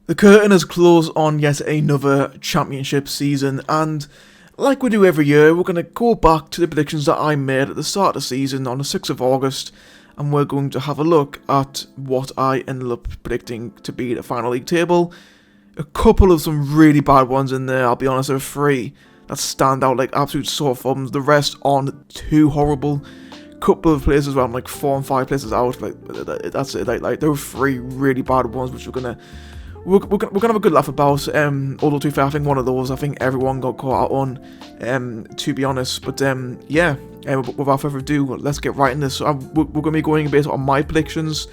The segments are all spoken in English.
The curtain has closed on yet another championship season, and like we do every year, we're going to go back to the predictions that I made at the start of the season on the 6th of August, and we're going to have a look at what I ended up predicting to be the final league table. A couple of some really bad ones in there, I'll be honest, there are three that stand out like absolute sore thumbs. The rest aren't too horrible. Couple of places where I'm like 4 and 5 places out, like that's it. Like there were three really bad ones which we're gonna have a good laugh about. Although to be fair, I think one of those I think everyone got caught out on. To be honest, but yeah. Without further ado, let's get right in this. So we're gonna be going based on my predictions.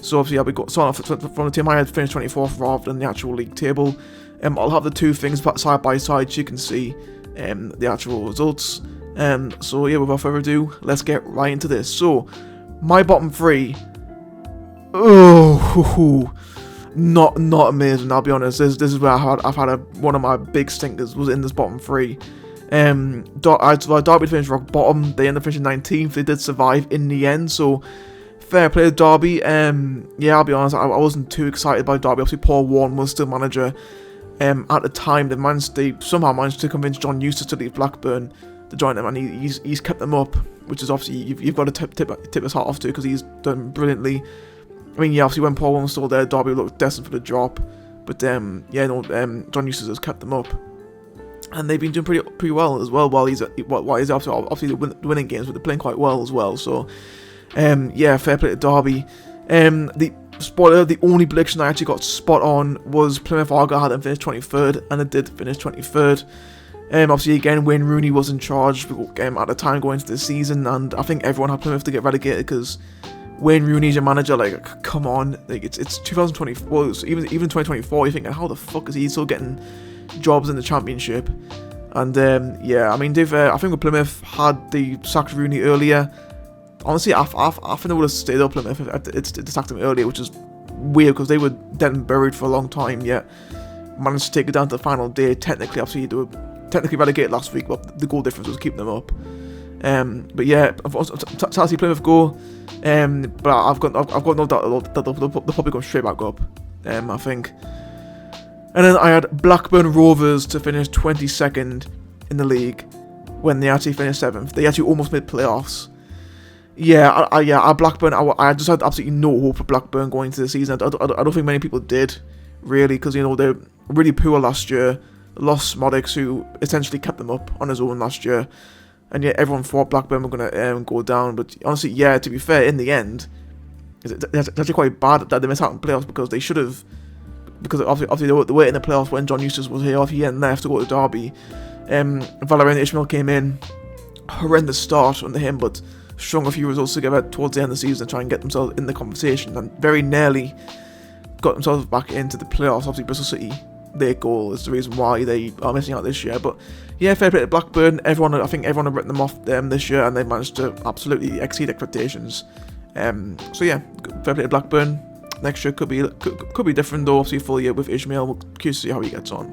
So obviously I'll be starting off from the team I had finished 24th rather than the actual league table. I'll have the two things side by side so you can see the actual results. So yeah, without further ado, let's get right into this. So my bottom three, not amazing. I'll be honest. This is where I've had one of my big stinkers was in this bottom three. Derby finished rock bottom. They ended up finishing 19th. They did survive in the end. So fair play to Derby. Yeah, I'll be honest. I wasn't too excited by Derby. Obviously, Paul Warne was still manager. At the time, they somehow managed to convince John Eustace to leave Blackburn to join them, and he's kept them up, which is obviously you've got to tip his hat off to because he's done brilliantly. I mean, yeah, obviously when Paul Warne was still there, Derby looked destined for the drop, but John Eustace has kept them up, and they've been doing pretty well as well. While he's obviously the winning games, but they're playing quite well as well. So, yeah, fair play to Derby. The only prediction I actually got spot on was Plymouth Argyle had them finish 23rd, and it did finish 23rd. Obviously, again, Wayne Rooney was in charge at the time going into the season, and I think everyone had Plymouth to get relegated because Wayne Rooney's your manager. Like, come on, like it's 2024, so even 2024. You're thinking, how the fuck is he still getting jobs in the Championship? And yeah, I mean, I think Plymouth had the sacked Rooney earlier. Honestly, I think they would have stayed up Plymouth if it sacked them earlier, which is weird because they were dead and buried for a long time. Yet managed to take it down to the final day. Technically, obviously, they were technically relegated last week, but the goal difference was keeping them up. But yeah, to see Plymouth go. But I've got no doubt that they'll probably go straight back up. I think. And then I had Blackburn Rovers to finish 22nd in the league when they actually finished 7th. They actually almost made playoffs. Yeah, Blackburn. I just had absolutely no hope for Blackburn going into the season. I don't think many people did, really, because they're really poor last year. Lost Smodics, who essentially kept them up on his own last year, and yet everyone thought Blackburn were going to go down. But honestly, yeah, to be fair, in the end, it's actually quite bad that they missed out on playoffs because they should have. Because obviously they were in the playoffs when John Eustace was here. He hadn't left to go to Derby. Valérien Ismaël came in, horrendous start under him, but strung a few results together towards the end of the season to try and get themselves in the conversation, and very nearly got themselves back into the playoffs. Obviously, Bristol City, their goal is the reason why they are missing out this year. But yeah, fair play to Blackburn. I think everyone had written them off this year, and they managed to absolutely exceed expectations. So yeah, fair play to Blackburn. Next year could be different though. Obviously, full year with Ismaël. We're curious to see how he gets on.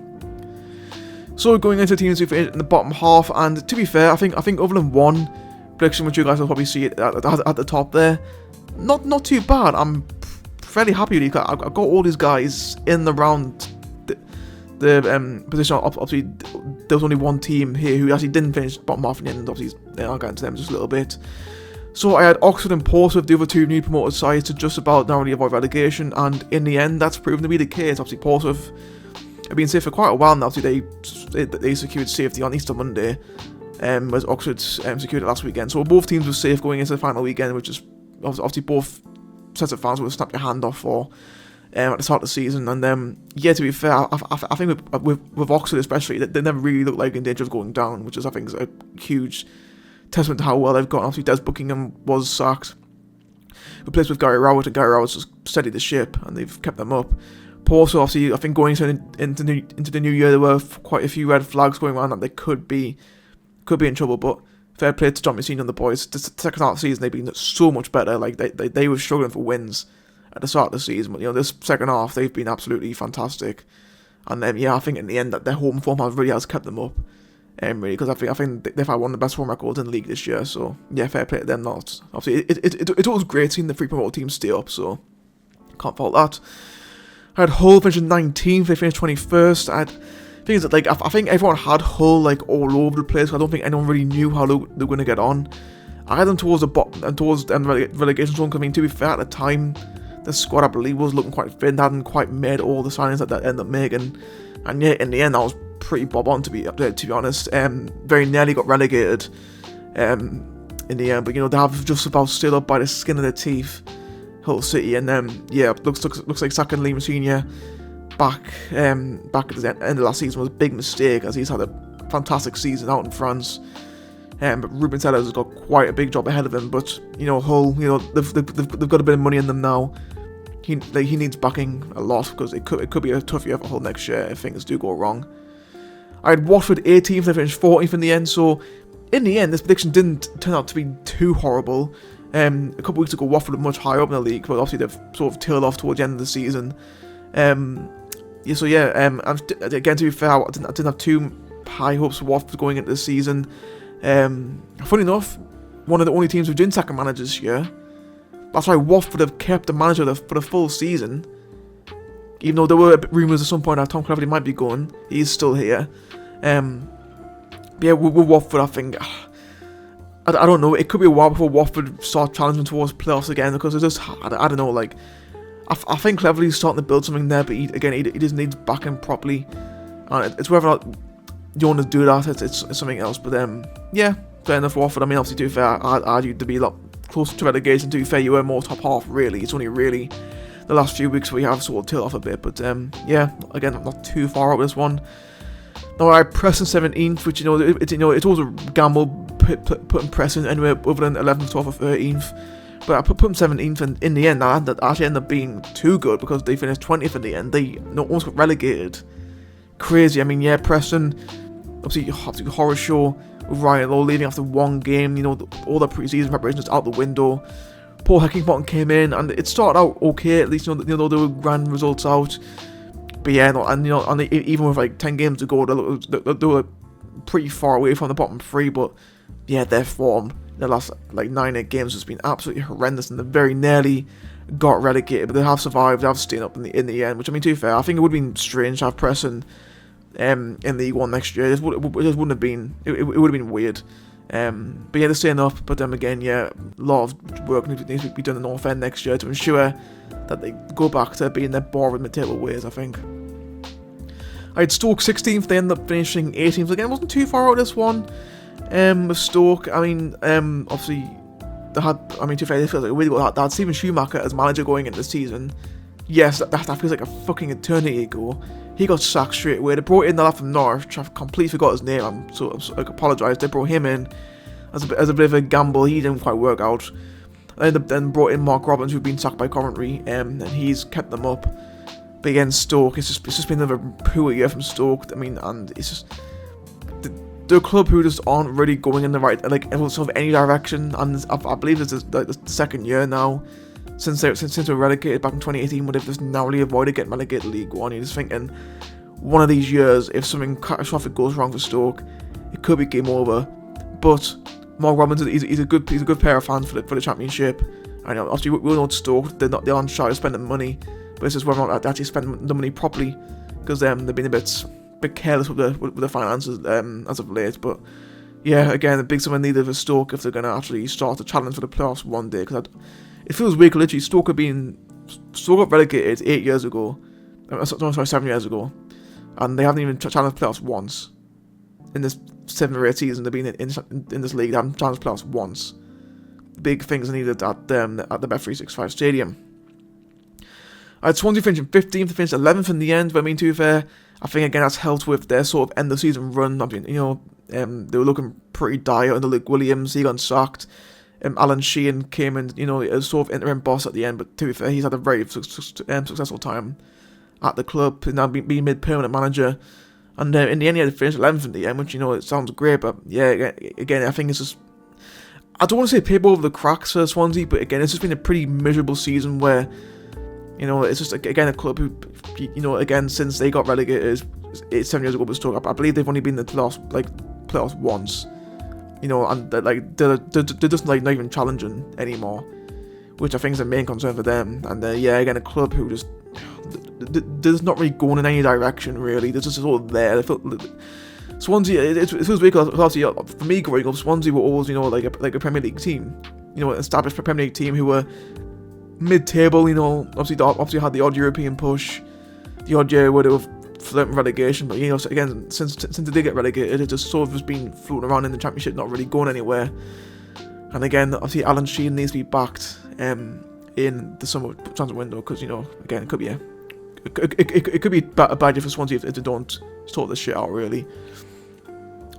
So going into teams who finished in the bottom half, and to be fair, I think other than one prediction which you guys will probably see it at the top there, not too bad. I'm fairly happy with it. I got all these guys in the round. The position. Obviously, there was only one team here who actually didn't finish bottom half in the end. Obviously, I'll get into them just a little bit. So I had Oxford and Portsmouth, the other two new promoted sides, to just about narrowly avoid relegation, and in the end, that's proven to be the case. Obviously, Portsmouth have been safe for quite a while now. Obviously, they secured safety on Easter Monday, whereas Oxford secured it last weekend. So both teams were safe going into the final weekend, which is obviously both sets of fans would snap your hand off for at the start of the season. And yeah, to be fair, I think with Oxford especially, they never really looked like in danger of going down, which is I think is a huge testament to how well they've gone. Obviously, Des Buckingham was sacked, replaced with Gary Rowett, and Gary Rowett's just steadied the ship, and they've kept them up. Porto, obviously, I think going into the new year, there were quite a few red flags going around that they could be in trouble. But fair play to John McSean and the boys. The second half of the season, they've been so much better. Like they were struggling for wins at the start of the season, but this second half, they've been absolutely fantastic. And yeah, I think in the end that their home form really has kept them up. Really, because I think they've had one of the best home records in the league this year. So yeah, fair play to them. Obviously, it was great seeing the three promoted teams stay up. So can't fault that. I had Hull finishing 19th, they finished 21st. I think everyone had Hull like all over the place. I don't think anyone really knew how they were going to get on. I had them towards the bottom and towards the relegation zone. I mean, to be fair, at the time, the squad I believe was looking quite thin. They hadn't quite made all the signings that they ended up making, and yeah, in the end, that was pretty bob on to be honest. Very nearly got relegated. In the end, but they have just about stood up by the skin of their teeth, Hull City, and yeah, looks like sacking Lee Senior back at the end of last season was a big mistake, as he's had a fantastic season out in France. But Ruben Tellez has got quite a big job ahead of him. But Hull, they've got a bit of money in them now. He needs backing a lot, because it could be a tough year for Hull next year if things do go wrong. I had Watford 18th, they finished 14th in the end, so in the end, this prediction didn't turn out to be too horrible. A couple of weeks ago, Watford were much higher up in the league, but obviously they've sort of tailed off towards the end of the season. Again, to be fair, I didn't have too high hopes for Watford going into the season. Funny enough, one of the only teams who didn't sack a manager this year. That's why Watford have kept the manager for the full season. Even though there were rumours at some point that Tom Cleverley might be going, he's still here. Yeah, with Watford, I think, I don't know, it could be a while before Watford start challenging towards playoffs again, because it's just, I don't know, like, I think Cleverley's starting to build something there, but he just needs backing properly, and it's whether or not you want to do that, it's something else, but yeah, fair enough for Watford. I mean, obviously, to be fair, I'd argue to be a lot closer to relegation. To be fair, you were more top half, really. It's only really the last few weeks where you have sort of tailed off a bit, but yeah, again, I'm not too far out with this one. Now, I had Preston 17th, which, it's always a gamble putting Preston anywhere other than 11th, 12th, or 13th. But I put them 17th, and in the end, that actually ended up being too good, because they finished 20th in the end. They almost got relegated. Crazy. I mean, yeah, Preston, obviously horror show with Ryan Lowe leaving after one game. All the pre-season preparations out the window. Paul Heckingbottom came in, and it started out okay. At least there were grand results out. But yeah, even with like 10 games to go, they were pretty far away from the bottom three. But yeah, their form in the last like 9-8 games has been absolutely horrendous, and they very nearly got relegated. But they have survived. They have stayed up in the end. Which, I mean, to be fair, I think it would have been strange to have Preston in League One next year. It just wouldn't have been. It would have been weird. But yeah, they're staying up. But again, yeah, a lot of work needs to be done in the North End next year to ensure that they go back to being their boring mid-table ways, I think. I had Stoke 16th, they ended up finishing 18th. Again, it wasn't too far out of this one. With Stoke, I mean, obviously, they had, to be fair, they feel like a really good. They had Steven Schumacher as manager going into the season. Yes, that feels like a fucking eternity ago. He got sacked straight away. They brought in the lad from Norwich. I completely forgot his name. I apologise. They brought him in as a bit of a gamble. He didn't quite work out. And then brought in Mark Robbins, who'd been sacked by Coventry, and he's kept them up. But again, Stoke, it's just been another poor year from Stoke. I mean, and it's just they're a club who just aren't really going in the right, like, sort of any direction. And I believe it's the second year now since they were relegated back in 2018, but they've just narrowly avoided getting relegated to League One. You're just thinking, one of these years, if something catastrophic goes wrong for Stoke, it could be game over. But Mark Robbins, he's a good pair of fans for the Championship. I know, obviously, we know Stoke, they aren't shy of spending money, but it's just whether or not they actually spend the money properly, because they've been a bit careless with the finances as of late. But yeah, again, a big summer needed for Stoke if they're going to actually start to challenge for the playoffs one day, because it feels weird. Literally, Stoke got relegated 8 years ago. Sorry, 7 years ago, and they haven't even challenged playoffs once in this 7 or 8 seasons they've been in this league. They haven't challenged playoffs once. Big things are needed at the Bet365 Stadium. I had Swansea finishing 15th, they finished 11th in the end. But I mean, to be fair, I think again that's helped with their sort of end of season run. I mean, they were looking pretty dire under Luke Williams. He got sacked. Alan Sheehan came in, as sort of interim boss at the end. But to be fair, he's had a very successful time at the club, and now being made permanent manager. And in the end, he had to finish 11th in the end, which it sounds great. But yeah, again, I think it's just, I don't want to say paper over the cracks for Swansea, but again, it's just been a pretty miserable season where, it's just, again, a club who, again, since they got relegated 7 years ago with Stoke, I believe they've only been in the playoffs once, and they're just not even challenging anymore, which I think is the main concern for them. And yeah, again, a club who just, there's not really going in any direction really. They're just sort of there. Swansea, it feels weird because obviously for me growing up, Swansea were always, you know, like a Premier League team, you know, an established Premier League team who were mid-table, you know, obviously had the odd European push, the odd year where they were flirting relegation, but you know, again, since they did get relegated, it just sort of has been floating around in the Championship, not really going anywhere. And again, obviously Alan Sheehan needs to be backed in the summer transfer window because, you know, again, it could be a bad year for Swansea if they don't sort this shit out really.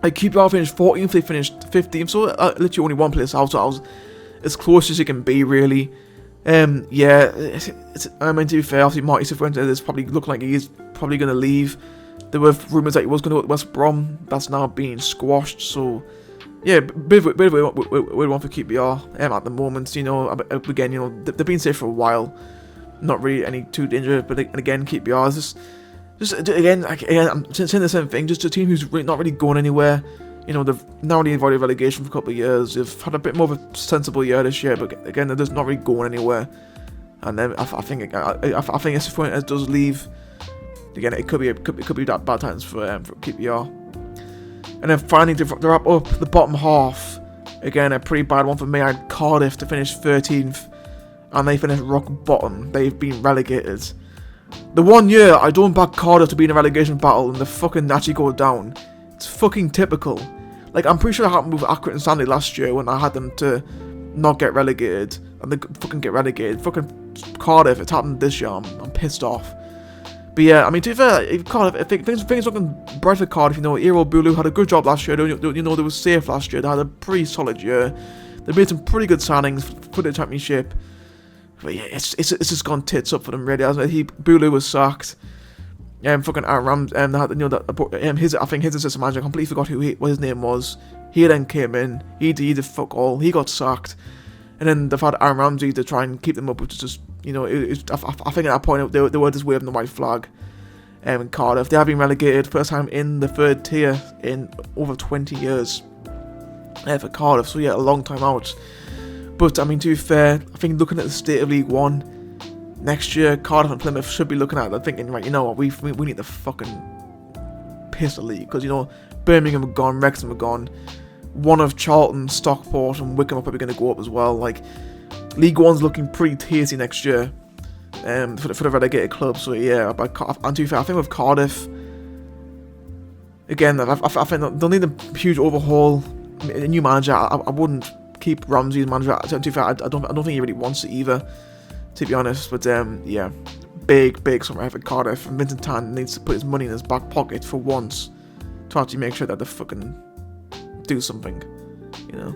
Like QPR finished 14th, they finished 15th, so literally only one place out, so I was as close as you can be really. Yeah, I mean, to be fair, obviously Marty Cifuentes is probably looking like he's probably going to leave. There were rumours that he was going to go to West Brom, that's now being squashed, so yeah, bit of a weird one for QPR at the moment, you know. Again, you know, they've been safe for a while, not really any too dangerous, but again, QPR is just again, I'm saying the same thing, just a team who's really not really going anywhere. You know, they've now only avoided relegation for a couple of years. They've had a bit more of a sensible year this year, but again, they're just not really going anywhere. And then I think if Cifuentes does leave, again, it could be that bad times for QPR. And then finally, to wrap up the bottom half, again, a pretty bad one for me. I had Cardiff to finish 13th, and they finished rock bottom. They've been relegated. The 1 year I don't back Cardiff to be in a relegation battle, and they fucking naturally go down. It's fucking typical. Like, I'm pretty sure it happened with Accrington Stanley last year when I had them to not get relegated, and they fucking get relegated. Fucking Cardiff, it's happened this year. I'm pissed off. But yeah, I mean, to be fair, Cardiff, things looking bright for Cardiff. You know, Errol Bulu had a good job last year. You know, they were safe last year. They had a pretty solid year. They made some pretty good signings for the Championship. But yeah, it's just gone tits up for them, really, hasn't it? Bulu was sacked. Fucking Aaron Rams, I think his assistant manager, I completely forgot what his name was. He then came in, he did fuck all, he got sacked, and then they've had Aaron Ramsey to try and keep them up, which is just, you know, I think at that point they were just waving the white flag. In Cardiff, they have been relegated, first time in the third tier in over 20 years for Cardiff, so yeah, a long time out. But I mean, to be fair, I think looking at the state of League One, next year, Cardiff and Plymouth should be looking at it thinking, right, you know what, we need to fucking piss the league. Because, you know, Birmingham are gone, Wrexham are gone. One of Charlton, Stockport and Wycombe are probably going to go up as well. Like, League One's looking pretty tasty next year for the relegated club. So, yeah, and to be fair, I think with Cardiff, again, I think they'll need a huge overhaul. A new manager, I wouldn't keep Ramsey as manager. To be fair, I don't think he really wants it either, to be honest. But yeah, big summer for Cardiff, and Vincent Tan needs to put his money in his back pocket for once to actually make sure that they fucking do something, you know.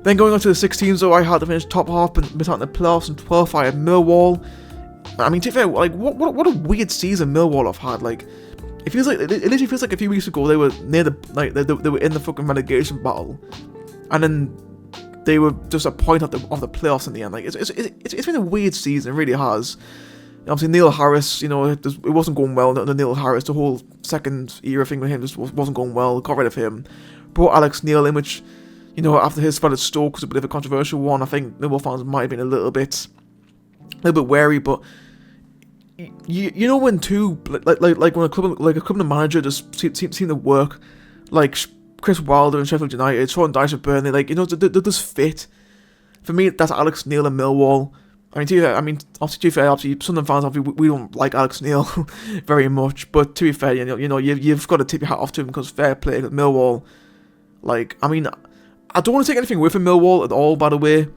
Then going on to the 16s, though, I had to finish top half but miss out in the playoffs, and 12th I had Millwall. I mean, to be fair, like what a weird season Millwall have had. Like, it literally feels like a few weeks ago they were near they were in the fucking relegation battle, and then they were just a point of the playoffs in the end. Like, it's been a weird season, it really has. Obviously, Neil Harris, you know, it wasn't going well under Neil Harris. The whole second era thing with him just wasn't going well. Got rid of him. Brought Alex Neil in, which, you know, after his spell at Stoke was a bit of a controversial one. I think Millwall fans might have been a little bit wary, but you know, when two like when a club and manager just seem to work, like Chris Wilder and Sheffield United, Sean Dyche at Burnley, like, you know, they just fit. For me, that's Alex Neil and Millwall. Obviously, Sunderland fans, obviously, we don't like Alex Neil very much, but to be fair, you know, you've got to tip your hat off to him, because fair play at Millwall. Like, I mean, I don't want to take anything away from Millwall at all, by the way,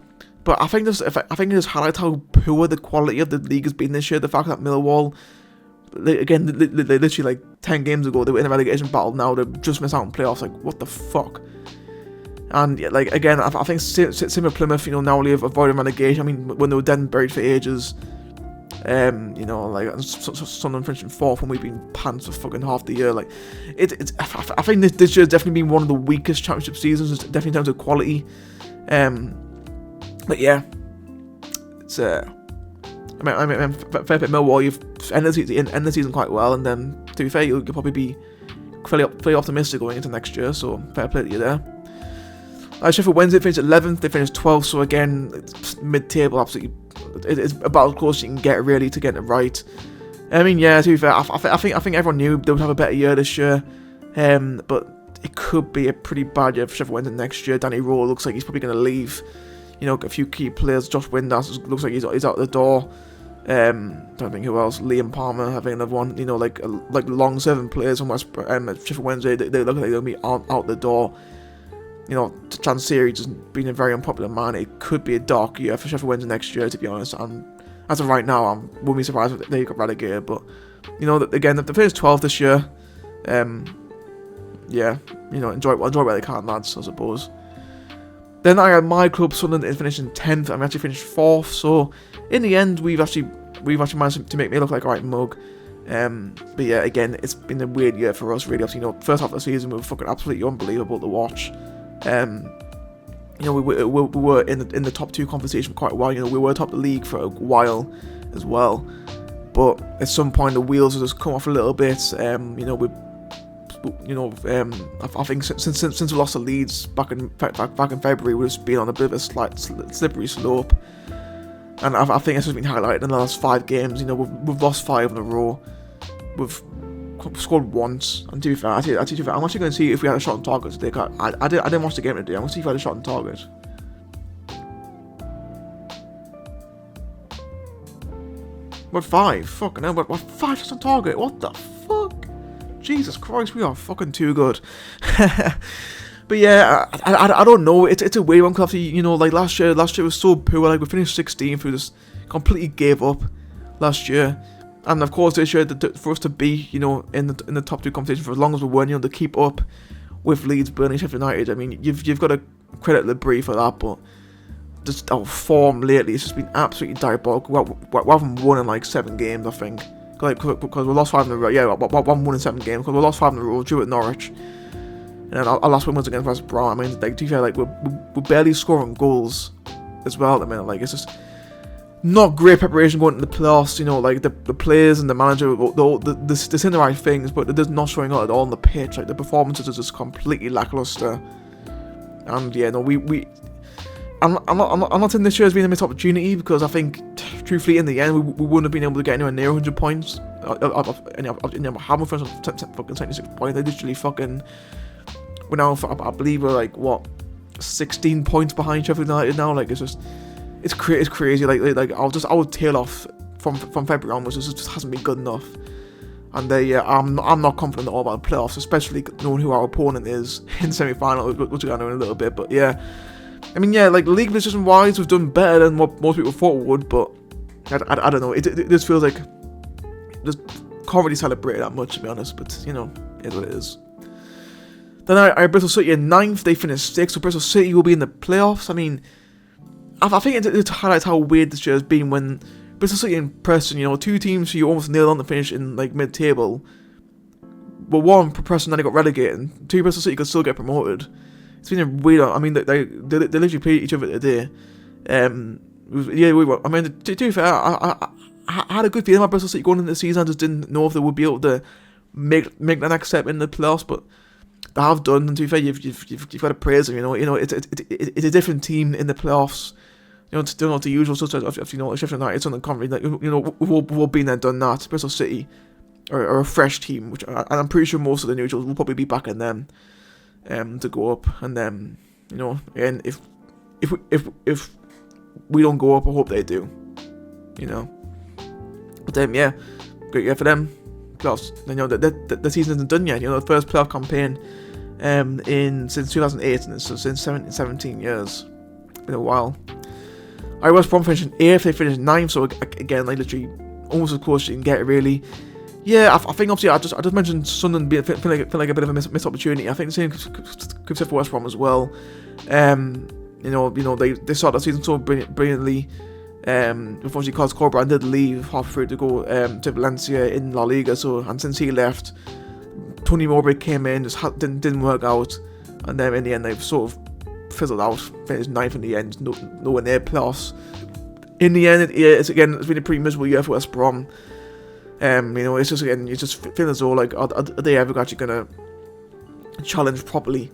but I think it just highlights how poor the quality of the league has been this year. The fact that Millwall, they literally, like, 10 games ago, they were in a relegation battle. Now they've just missed out on playoffs. Like, what the fuck? And, yeah, like, again, I think same with Plymouth, you know, now they've avoided relegation. I mean, when they were dead and buried for ages, you know, like, Sunderland finishing 4th when we've been pants for fucking half the year. Like, I think this year's definitely been one of the weakest championship seasons, definitely in terms of quality. But yeah, it's fair bit Millwall, you've ended the season quite well, and then, to be fair, you'll probably be fairly optimistic going into next year, so fair play to you there. Sheffield Wednesday finished 11th, they finished 12th, so again, it's mid-table, absolutely it's about as close as you can get really to getting it right. I mean, yeah, to be fair, I think everyone knew they would have a better year this year, but it could be a pretty bad year for Sheffield Wednesday next year. Danny Rowe looks like he's probably going to leave. You know, a few key players. Josh Windass looks like he's out the door. Don't think who else. Liam Palmer, I think another one. You know, like long-serving players from Sheffield Wednesday. They look like they'll be out the door. You know, Chansiri just being a very unpopular man. It could be a dark year for Sheffield Wednesday next year, to be honest. And as of right now, I wouldn't be surprised if they got relegated. But you know, again, they finished 12th this year. Yeah, you know, enjoy where they can, lads, I suppose. Then I had my club, Sunderland, finishing 10th, and we actually finished 4th. So in the end, we've actually managed to make me look like a right mug. But yeah, again, it's been a weird year for us, really. Obviously, you know, first half of the season we were fucking absolutely unbelievable to watch. You know, we were in the top 2 conversation for quite a while. You know, we were top of the league for a while as well. But at some point, the wheels have just come off a little bit. You know, I think since we lost the Leeds back in February, we've just been on a bit of a slight slippery slope. And I think it's just been highlighted in the last 5 games. You know, we've lost 5 in a row. We've scored once. And to be fair, I'm actually going to see if we had a shot on target today. I didn't watch the game today. I'm going to see if I had a shot on target. We're 5. Fucking hell, we're 5 shots on target. What the fuck? Jesus Christ, we are fucking too good. But yeah, I don't know. It's a weird one because, you know, like last year was so poor. Like we finished 16th, we just completely gave up last year. And of course this year, for us to be, you know, in the top 2 competition for as long as we were, you know, to keep up with Leeds, Burnley, Sheffield United. I mean, you've got to credit the Brie for that, but just our form lately has just been absolutely diabolical. We haven't won in like 7 games, I think. Like, because we lost 5 in a row. Yeah, one won in 7 games. Because we lost 5 in a row, drew at Norwich. And then our last win was against West Brom. I mean, like, to be fair, like, we're barely scoring goals as well at the minute. Like, it's just not great preparation going into the playoffs. You know, like, the players and the manager, they're saying the right things, but they're not showing out at all on the pitch. Like, the performances are just completely lackluster. And, yeah, no, I'm not saying this year has been a missed opportunity, because I think, truthfully, in the end, we wouldn't have been able to get anywhere near 100 points. Having first fucking 76 points, they literally fucking, we're now, I believe we're like, what, 16 points behind Sheffield United now. Like, it's crazy. Like our tail off from February onwards just hasn't been good enough. And I'm not confident at all about the playoffs, especially knowing who our opponent is in the semi-final, which we're going to know in a little bit. But yeah, I mean, yeah, like, league position wise, we've done better than what most people thought we would, but I don't know. It just feels like just can't really celebrate that much, to be honest. But you know, it is what it is. Then I Bristol City in 9th. They finished 6th, so Bristol City will be in the playoffs. I mean, I think it highlights how weird this year has been when Bristol City and Preston, you know, 2 teams who you almost nailed on to finish in like mid-table. Well, 1 for Preston, then they got relegated, and 2 Bristol City could still get promoted. It's been a weird. I mean, they literally played each other today. Yeah, we were. I mean, to be fair, I had a good feeling about Bristol City going into the season. I just didn't know if they would be able to make the next step in the playoffs, but they have done. And to be fair, you've got to praise them. You know, it's a different team in the playoffs. You know, still not the usual such as you know, Sheffield United, Southern Conference. Like, you know, we've all been there, done that. Bristol City are a fresh team, which I'm pretty sure most of the neutrals will probably be backing them to go up. And then, you know, and if we don't go up, I hope they do. You know, but yeah, great year for them. Playoffs. You know, the season isn't done yet. You know, the first playoff campaign since 2008, and so since 17 years. Been a while. West Brom finished 8th, they finished 9th, so again, like, literally almost as close as you can get, really. Yeah, I think obviously I just mentioned Sunderland feeling like a bit of a missed opportunity. I think the same could be said for West Brom as well. You know they started the season so brilliantly. Unfortunately, Carlos Corberán did leave halfway through to go to Valencia in La Liga. So, and since he left, Tony Mowbray came in, just didn't work out, and then in the end they've sort of fizzled out. Finished 9th in the end, nowhere near playoffs. In the end, it's been a pretty miserable year for West Brom. You know, it's just, again, you just feel as though, like, are they ever actually gonna challenge properly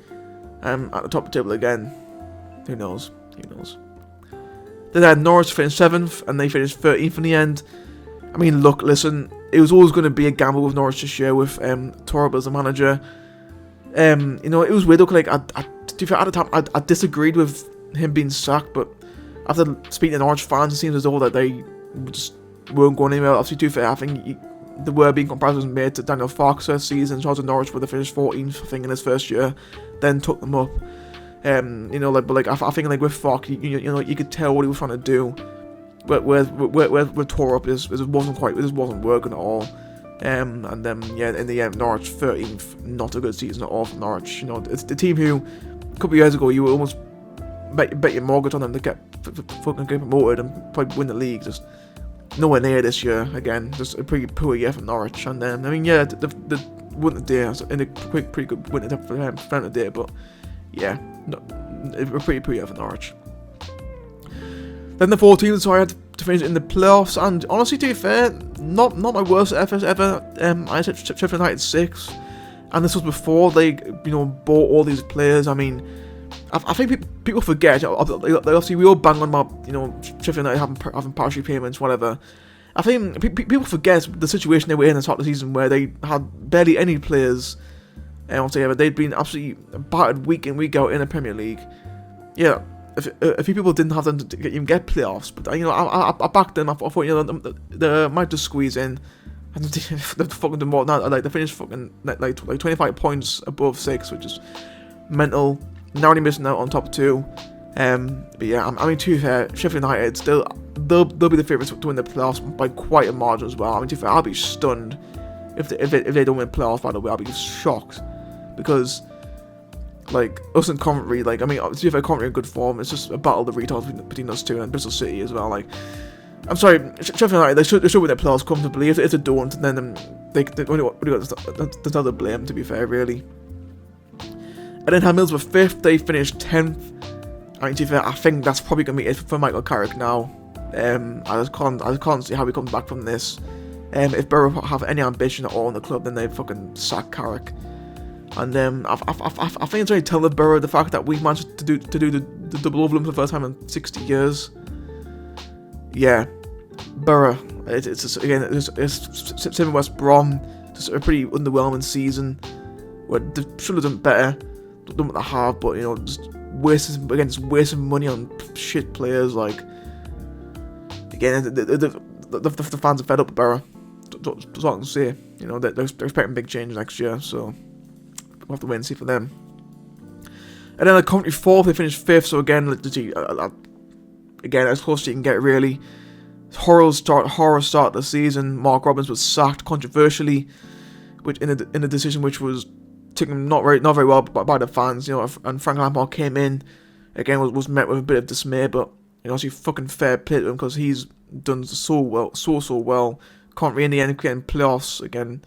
at the top of the table again? Who knows? Then they had Norwich finish 7th, and they finished 13th in the end. I mean, look, listen, it was always going to be a gamble with Norwich this year with Torb as the manager. You know, it was weird. Look, like at the time, I disagreed with him being sacked, but after speaking to Norwich fans, it seems as though that they just weren't going anywhere. Obviously, to be fair, I think there were being comparisons made to Daniel Farke's first season. Charles of Norwich, where they finished 14th, I think, in his first year, then took them up. You know, like, but like I think like with Farke, you know, you could tell what he was trying to do. But where Torup it wasn't working at all. And then yeah, in the end, Norwich 13th, not a good season at all for Norwich. You know, it's the team who a couple of years ago you would almost bet your mortgage on them to get promoted and probably win the league. Just nowhere near this year. Again, just a pretty poor year for Norwich. And then I mean, yeah, the win the day in a pretty good win for them the day, but yeah, a pretty poor year for Norwich. Then the 14th, so I had to finish in the playoffs, and honestly, to be fair, not my worst FS ever. I said Sheffield United 6, and this was before they, you know, bought all these players. I mean, I think people forget. Obviously, we all bang on about, you know, Sheffield United having parachute payments, whatever. I think people forget the situation they were in at the start of the season, where they had barely any players. Altogether, they'd been absolutely battered week in, week out in the Premier League. Yeah. A few people didn't have them to even get playoffs, but you know, I backed them. I thought, you know, they might just squeeze in, and they fucking do more than that. Like, they finished fucking like 25 points above 6, which is mental. Narrowly missing out on top 2. But yeah, I mean, to be fair, Sheffield United they'll be the favourites to win the playoffs by quite a margin as well. I mean, to be fair, I'll be stunned if they don't win playoffs. By the way, I'll be shocked, because like us and Coventry, like, I mean, to be fair, Coventry in good form. It's just a battle of the retards between us two, and Bristol City as well. Like, I'm sorry, Sheffield United, they should win their playoffs comfortably. If they don't, then they only got another blame, to be fair, really. And then Hamills were 5th. They finished 10th. I mean, to be fair, I think that's probably gonna be it for Michael Carrick now. I just can't see how he comes back from this. If Borough have any ambition at all in the club, then they fucking sack Carrick. And I think it's very telling Borough the fact that we managed to do the double over them for the first time in 60 years. Yeah, Borough. It's same with West Brom. Just a pretty underwhelming season. Where they should have done better. Done what they have, but you know, just wasting money on shit players. Like, again, the fans are fed up with Borough. That's all I can say. You know, they're expecting big change next year, so we'll have to wait and see for them. And then the Coventry 4th, they finished 5th, so again, as close as you can get, really. Horror start of the season. Mark Robins was sacked controversially, which in a decision which was taken not very well by the fans, you know. And Frank Lampard came in, again was met with a bit of dismay, but you know, obviously fucking fair play to him, because he's done so well. Coventry in the end getting playoffs again.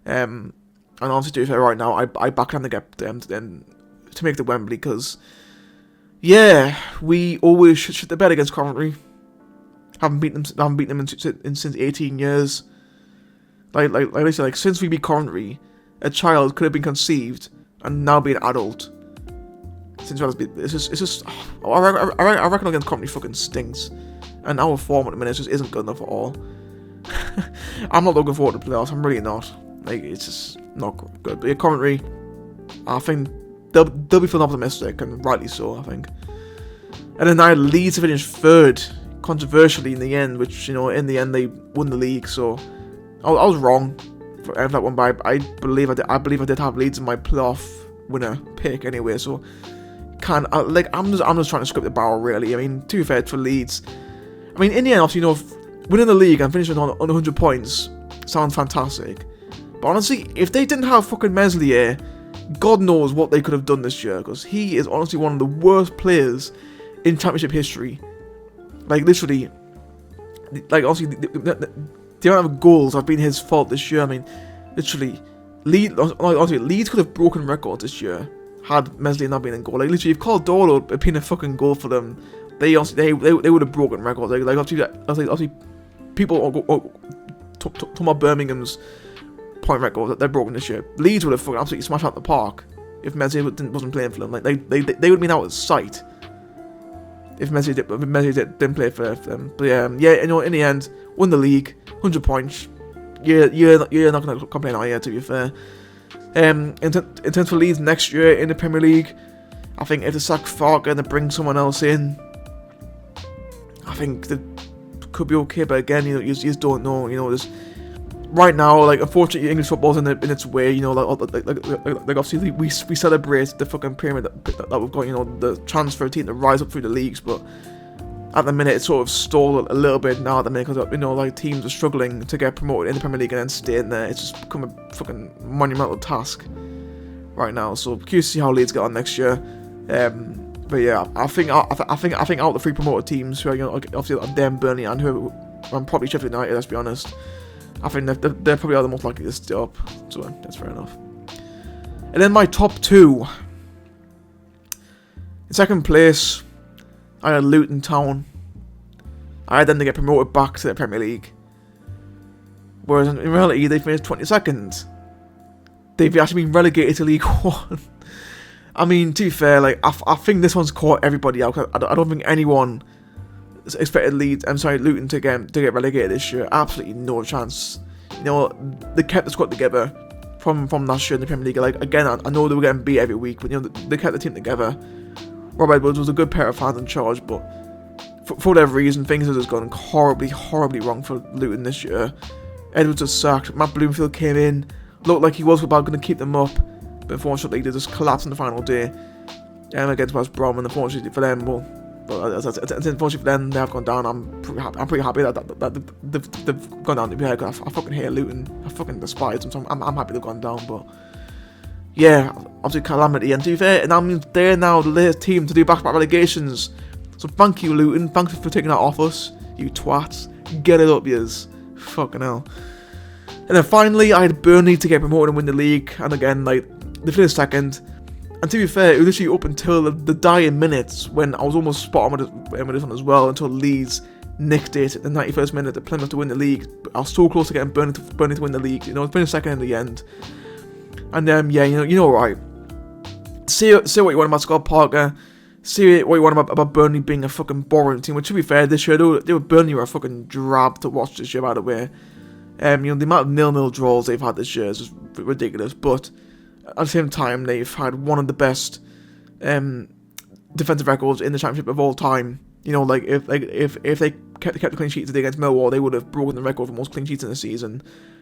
And honestly, to be fair, right now, I back them to get them to make the Wembley, because yeah, we always shit the bed against Coventry. Haven't beaten them in since 18 years. Like I said, like, since we beat Coventry, a child could have been conceived and now be an adult. Since it's just I reckon against Coventry fucking stinks, and our form at the minute just isn't good enough at all. I'm not looking forward to playoffs. I'm really not. Like, it's just not good. But yeah, Coventry, I think they'll be feeling optimistic, and rightly so, I think. And then I had Leeds to finish 3rd, controversially in the end, which, you know, in the end they won the league. So I was wrong for that one, but I believe I did have Leeds in my playoff winner pick anyway. So I'm just trying to script the barrel, really. I mean, to be fair for Leeds, I mean, in the end, obviously, you know, winning the league and finishing on 100 points sounds fantastic. But honestly, if they didn't have fucking Meslier, God knows what they could have done this year, because he is honestly one of the worst players in Championship history. Like, literally, like, obviously, the amount of goals have been his fault this year. I mean, literally, Leeds could have broken records this year had Meslier not been in goal. Like, literally, if Caldoro had been a fucking goal for them, they would have broken records. Like obviously, people talk about Birmingham's point record that they're broken this year. Leeds would have fucking absolutely smashed out the park if Meslier wasn't playing for them. Like, they would have been out of sight. if Messi didn't play for them. But yeah, you know, in the end, won the league, 100 points. You're not going to complain, are you, to be fair. In terms of Leeds next year in the Premier League, I think if they sack Farke and they bring someone else in, I think they could be okay. But again, you know, you just don't know. You know, there's right now, like, unfortunately, English football's in its way. You know, like obviously we celebrate the fucking pyramid that we've got. You know, the transfer team to rise up through the leagues, but at the minute it's sort of stalled a little bit now at the minute, because, you know, like, teams are struggling to get promoted in the Premier League and then stay in there. It's just become a fucking monumental task right now. So curious to see how Leeds get on next year. But yeah, I think out of the 3 promoted teams, who are, you know, obviously them, Burnley, and who, and probably Sheffield United, let's be honest, I think they're probably the most likely to stay up. So that's fair enough. And then my top 2. In second place, I had Luton Town. I had them to get promoted back to the Premier League. Whereas in reality, they finished 22nd. They've actually been relegated to League 1. I mean, to be fair, like, I think this one's caught everybody out. I don't think anyone expected Luton to get relegated this year. Absolutely no chance. You know, they kept the squad together from last year in the Premier League. Like, again, I know they were getting beat every week, but, you know, they kept the team together. Rob Edwards was a good pair of hands in charge, but for whatever reason, things have just gone horribly wrong for Luton this year. Edwards was sacked. Matt Bloomfield came in, looked like he was about going to keep them up, but unfortunately they just collapsed on the final day against West Brom. And unfortunately for them, unfortunately for them, they have gone down. I'm pretty happy that they've gone down to be here, because I fucking hate Luton. I fucking despise them, so I'm happy they've gone down. But yeah, obviously calamity. And to be fair, and that means they're now the latest team to do back-to-back relegations. So thank you, Luton. Thanks for taking that off us, you twats. Get it up, yous. Fucking hell. And then finally, I had Burnley to get promoted and win the league. And again, like, they finished second. And to be fair, it was literally up until the dying minutes, when I was almost spot on with this one as well, until Leeds nicked it at the 91st minute to Plymouth to win the league. I was so close to getting Burnley to win the league. You know, finished second in the end. And yeah, you know, right. Say what you want about Scott Parker. Say what you want about Burnley being a fucking boring team. Which, to be fair, this year Burnley were a fucking drab to watch this year, by the way. You know, the amount of 0-0 draws they've had this year is just ridiculous. But at the same time, they've had one of the best defensive records in the Championship of all time. You know, like, if they kept the clean sheets against Millwall, they would have broken the record for most clean sheets in the season.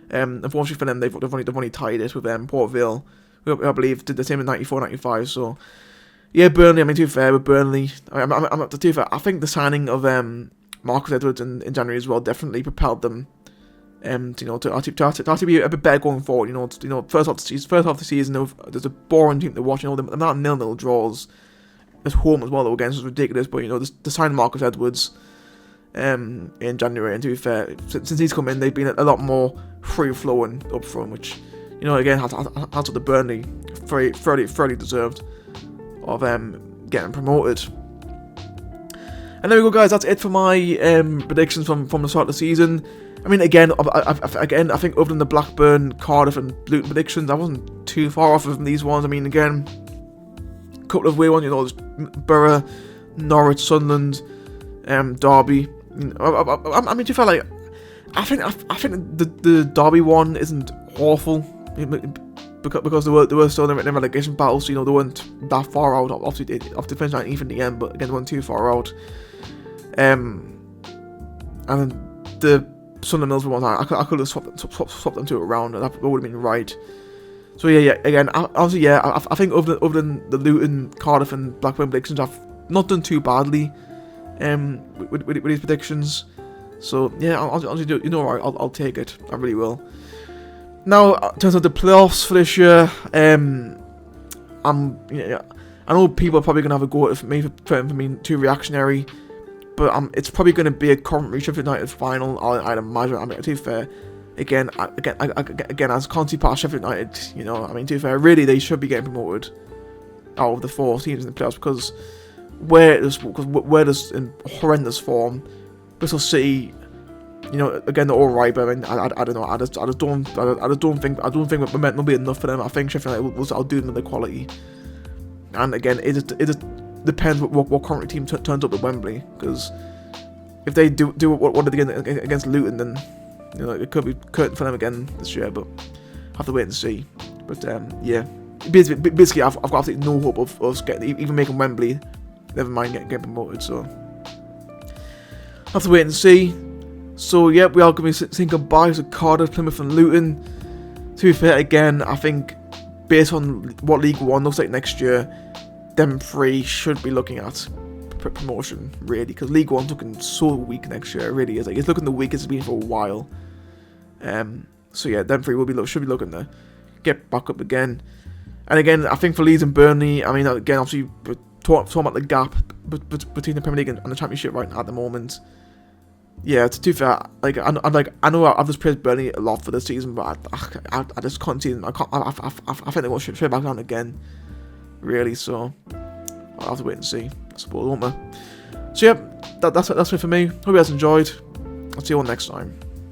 Unfortunately for them, they've only tied it with Port Vale, who I believe did the same in 94-95. So yeah, Burnley. I mean, to be fair, with Burnley, to be fair, I think the signing of Marcus Edwards in January as well definitely propelled them. You know, to be a bit better going forward. You know, first half of the season, there's a boring team to watch. You know, the amount of 0-0 draws at home as well against was ridiculous. But you know, the signing Marcus Edwards in January, and to be fair, since he's come in, they've been a lot more free flowing up front, which, you know, again, has what the Burnley fairly deserved of getting promoted. And there we go, guys. That's it for my predictions from the start of the season. I mean, again, I think other than the Blackburn, Cardiff, and Luton predictions, I wasn't too far off from these ones. I mean, again, a couple of weird ones. You know, there's Borough, Norwich, Sunderland, Derby. You know, I mean, to be fair, like, I think the Derby one isn't awful, because they were still in the relegation battle. So, you know, they weren't that far out. Obviously, after finishing 19th in the end, but again, they weren't too far out. And the Sunderland Middlesbrough ones, I could have swapped them to a round, and that would have been right. So yeah, again, obviously, yeah, I think other than the Luton, Cardiff, and Blackburn predictions, I've not done too badly with these predictions. So yeah, I'll do, you know, right, I'll take it. I really will. Now, in terms of the playoffs for this year, I know people are probably gonna have a go at me for being too reactionary, but it's probably going to be a Coventry Sheffield United final, I'd imagine. I mean, to be fair, again, as Conti past Sheffield United, you know, I mean, to be fair, really, they should be getting promoted out of the 4 teams in the playoffs, because where there's in horrendous form, Bristol City, you know, again, they're all right, but I mean, I don't know, I just don't think momentum will be enough for them. I think Sheffield United will outdo them in their quality, and again, it just depends what current team turns up at Wembley, because if they do what they did against Luton, then it could be curtain for them again this year. But have to wait and see. But yeah, basically I've got absolutely no hope of us getting even making Wembley. Never mind getting promoted. So have to wait and see. So yeah, we are going to be saying goodbye to Cardiff, Plymouth, and Luton. To be fair, again, I think based on what League One looks like next year, them three should be looking at promotion, really, because League One's looking so weak next year. It really is. Like, it's looking the weakest it's been for a while. So yeah, them three should be looking to get back up again. And again, I think for Leeds and Burnley, I mean, again, obviously we're talking about the gap between the Premier League and the Championship right at the moment. Yeah, to be fair, like I know I've just praised Burnley a lot for this season, but I just can't see them. I think they're going straight back down again, really. So I'll have to wait and see, I suppose, won't we? So yeah, that's it for me. Hope you guys enjoyed. I'll see you all next time.